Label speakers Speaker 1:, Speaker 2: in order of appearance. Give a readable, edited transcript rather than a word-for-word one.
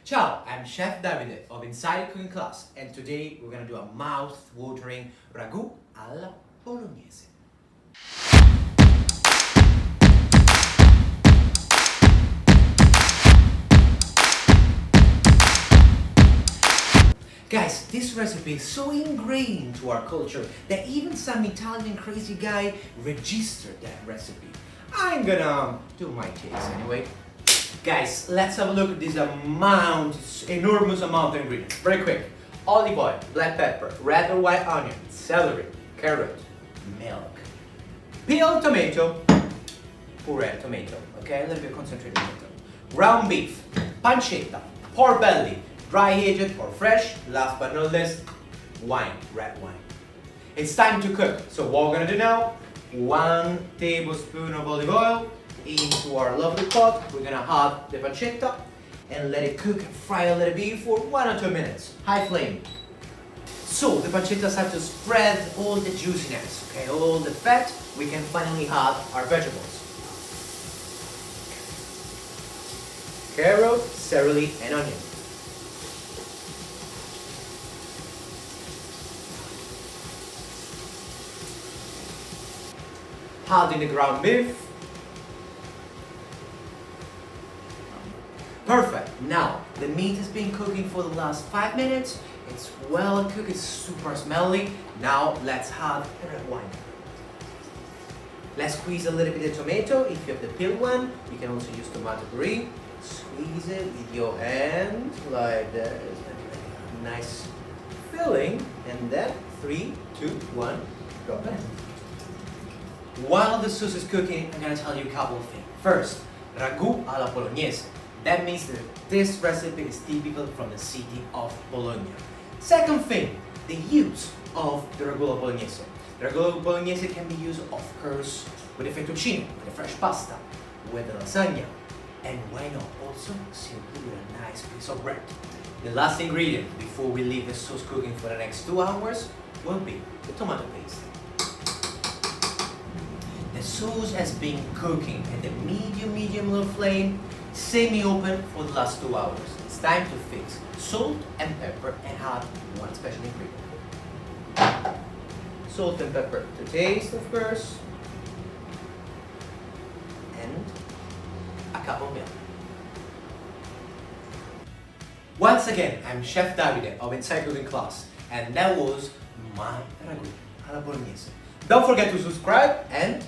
Speaker 1: Ciao, I'm Chef Davide of Insideat Cooking Class, and today we're gonna do a mouth-watering ragù alla bolognese. Guys, this recipe is so ingrained into our culture that even some Italian crazy guy registered that recipe. I'm gonna do my takes anyway. Guys, let's have a look at this enormous amount of ingredients. Very quick. Olive oil, black pepper, red or white onion, celery, carrot, milk, peeled tomato, puree tomato, okay, a little bit concentrated tomato, ground beef, pancetta, pork belly, dry aged or fresh, last but not least, wine, red wine. It's time to cook. So what we're gonna do now, 1 tablespoon of olive oil into our lovely pot. We're gonna add the pancetta and let it cook and fry a little bit for 1 or 2 minutes, high flame. So the pancetta starts to spread all the juiciness, okay, all the fat. We can finally add our vegetables. Carrot, celery, and onion. Adding the ground beef. Perfect. Now, the meat has been cooking for the last 5 minutes. It's well cooked, it's super smelly. Now, let's add the red wine. Let's squeeze a little bit of tomato. If you have the peeled one, you can also use tomato puree. Squeeze it with your hand, like this. Nice filling. And then, 3, 2, 1, drop it. While the sauce is cooking, I'm gonna tell you a couple of things. First, ragù alla bolognese. That means that this recipe is typical from the city of Bologna. Second thing, the use of the ragù alla bolognese. The ragù alla bolognese can be used, of course, with a fettuccine, with a fresh pasta, with a lasagna, and why not also simply with a nice piece of bread. The last ingredient before we leave the sauce cooking for the next 2 hours will be the tomato paste. The sauce has been cooking at the medium low flame, semi-open for the last 2 hours. It's time to fix salt and pepper and add one special ingredient. Salt and pepper to taste, of course, and a cup of milk. Once again, I'm Chef Davide of Insideat Cooking Class, and that was my ragù alla bolognese. Don't forget to subscribe and